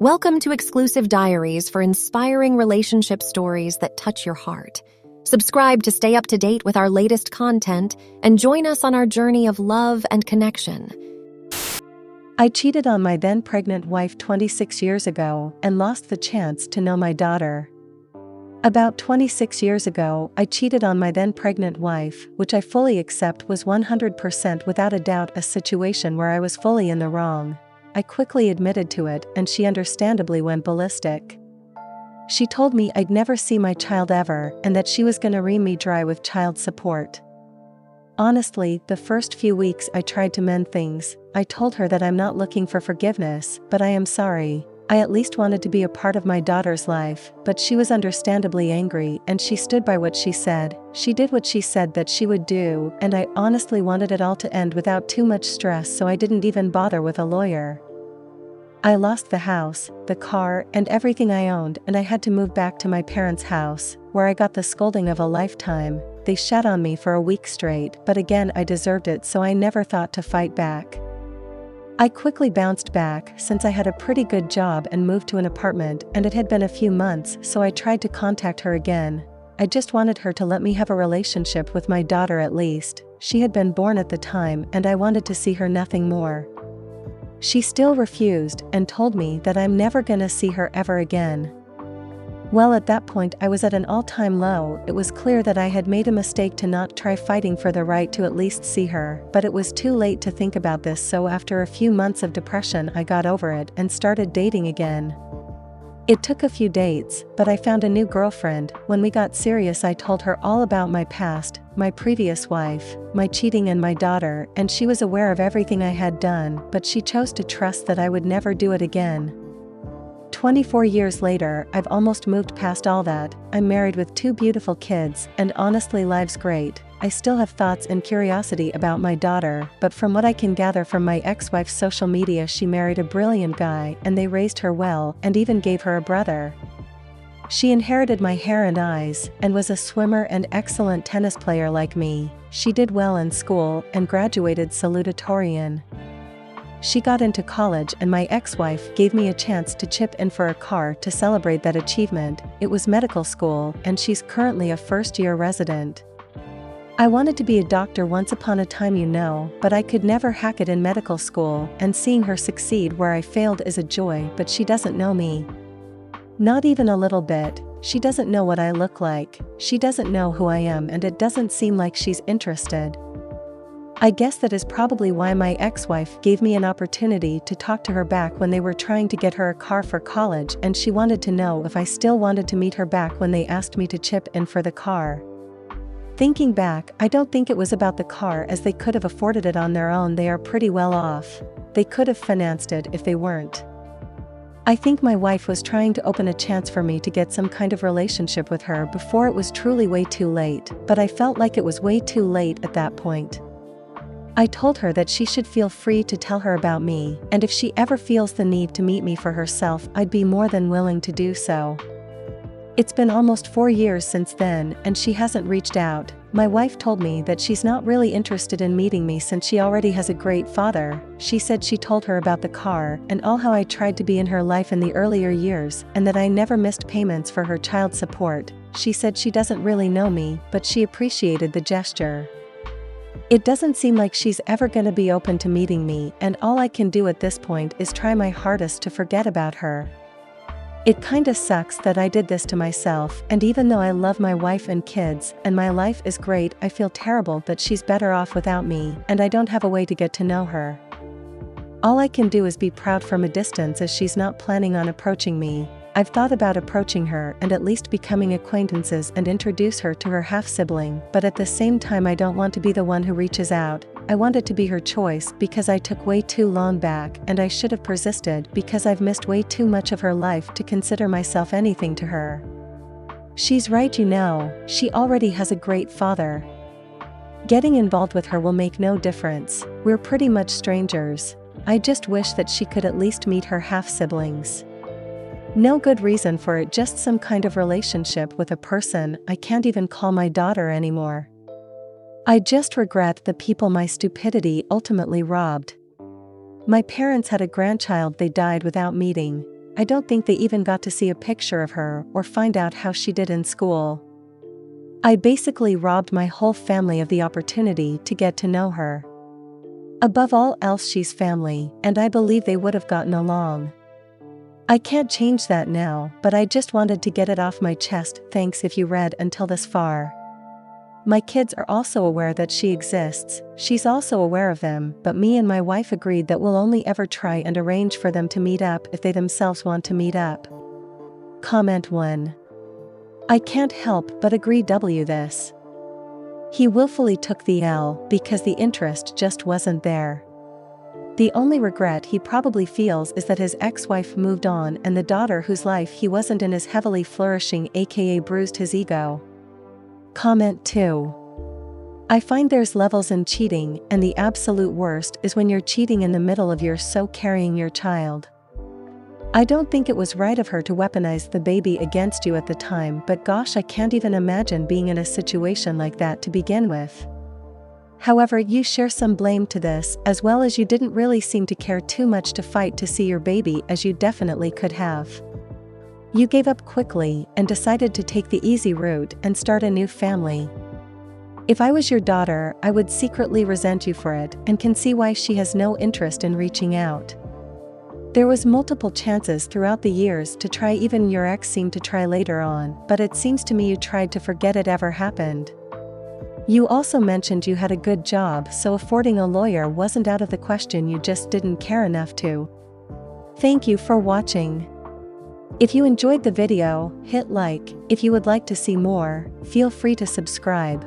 Welcome to exclusive diaries for inspiring relationship stories that touch your heart. Subscribe to stay up to date with our latest content and join us on our journey of love and connection. I cheated on my then pregnant wife 26 years ago and lost the chance to know my daughter. About 26 years ago, I cheated on my then pregnant wife, which I fully accept was 100% without a doubt a situation where I was fully in the wrong. I quickly admitted to it, and she understandably went ballistic. She told me I'd never see my child ever and that she was gonna wring me dry with child support. Honestly, the first few weeks I tried to mend things. I told her that I'm not looking for forgiveness, but I am sorry. I at least wanted to be a part of my daughter's life, but she was understandably angry and she stood by what she said. She did what she said that she would do, and I honestly wanted it all to end without too much stress, so I didn't even bother with a lawyer. I lost the house, the car, and everything I owned, and I had to move back to my parents' house, where I got the scolding of a lifetime. They shat on me for a week straight, but again I deserved it, so I never thought to fight back. I quickly bounced back since I had a pretty good job and moved to an apartment, and it had been a few months, so I tried to contact her again. I just wanted her to let me have a relationship with my daughter at least. She had been born at the time and I wanted to see her, nothing more. She still refused and told me that I'm never gonna see her ever again. Well, at that point I was at an all-time low. It was clear that I had made a mistake to not try fighting for the right to at least see her, but it was too late to think about this, so after a few months of depression I got over it and started dating again. It took a few dates, but I found a new girlfriend. When we got serious I told her all about my past, my previous wife, my cheating and my daughter, and she was aware of everything I had done, but she chose to trust that I would never do it again. 24 years later, I've almost moved past all that. I'm married with 2 beautiful kids, and honestly life's great. I still have thoughts and curiosity about my daughter, but from what I can gather from my ex-wife's social media, she married a brilliant guy and they raised her well and even gave her a brother. She inherited my hair and eyes, and was a swimmer and excellent tennis player like me. She did well in school and graduated salutatorian. She got into college and my ex-wife gave me a chance to chip in for a car to celebrate that achievement. It was medical school and she's currently a first-year resident. I wanted to be a doctor once upon a time, but I could never hack it in medical school, and seeing her succeed where I failed is a joy, but she doesn't know me. Not even a little bit. She doesn't know what I look like. She doesn't know who I am, and it doesn't seem like she's interested. I guess that is probably why my ex-wife gave me an opportunity to talk to her back when they were trying to get her a car for college, and she wanted to know if I still wanted to meet her back when they asked me to chip in for the car. Thinking back, I don't think it was about the car, as they could have afforded it on their own. They are pretty well off. They could have financed it if they weren't. I think my wife was trying to open a chance for me to get some kind of relationship with her before it was truly way too late, but I felt like it was way too late at that point. I told her that she should feel free to tell her about me, and if she ever feels the need to meet me for herself, I'd be more than willing to do so. It's been almost 4 years since then, and she hasn't reached out. My wife told me that she's not really interested in meeting me since she already has a great father. She said she told her about the car and all how I tried to be in her life in the earlier years, and that I never missed payments for her child support. She said she doesn't really know me, but she appreciated the gesture. It doesn't seem like she's ever gonna be open to meeting me, and all I can do at this point is try my hardest to forget about her. It kinda sucks that I did this to myself, and even though I love my wife and kids, and my life is great, I feel terrible that she's better off without me, and I don't have a way to get to know her. All I can do is be proud from a distance, as she's not planning on approaching me. I've thought about approaching her and at least becoming acquaintances and introduce her to her half-sibling, but at the same time I don't want to be the one who reaches out. I want it to be her choice because I took way too long back, and I should have persisted because I've missed way too much of her life to consider myself anything to her. She's right, she already has a great father. Getting involved with her will make no difference. We're pretty much strangers. I just wish that she could at least meet her half-siblings. No good reason for it, just some kind of relationship with a person I can't even call my daughter anymore. I just regret the people my stupidity ultimately robbed. My parents had a grandchild they died without meeting. I don't think they even got to see a picture of her or find out how she did in school. I basically robbed my whole family of the opportunity to get to know her. Above all else, she's family, and I believe they would have gotten along. I can't change that now, but I just wanted to get it off my chest. Thanks if you read until this far. My kids are also aware that she exists, she's also aware of them, but me and my wife agreed that we'll only ever try and arrange for them to meet up if they themselves want to meet up. Comment 1. I can't help but agree this. He willfully took the L because the interest just wasn't there. The only regret he probably feels is that his ex-wife moved on and the daughter whose life he wasn't in is heavily flourishing, aka bruised his ego. Comment 2. I find there's levels in cheating, and the absolute worst is when you're cheating in the middle of your carrying your child. I don't think it was right of her to weaponize the baby against you at the time, but gosh, I can't even imagine being in a situation like that to begin with. However, you share some blame to this, as well as you didn't really seem to care too much to fight to see your baby as you definitely could have. You gave up quickly and decided to take the easy route and start a new family. If I was your daughter, I would secretly resent you for it and can see why she has no interest in reaching out. There was multiple chances throughout the years to try, even your ex seemed to try later on, but it seems to me you tried to forget it ever happened. You also mentioned you had a good job, so affording a lawyer wasn't out of the question, you just didn't care enough to. Thank you for watching. If you enjoyed the video, hit like. If you would like to see more, feel free to subscribe.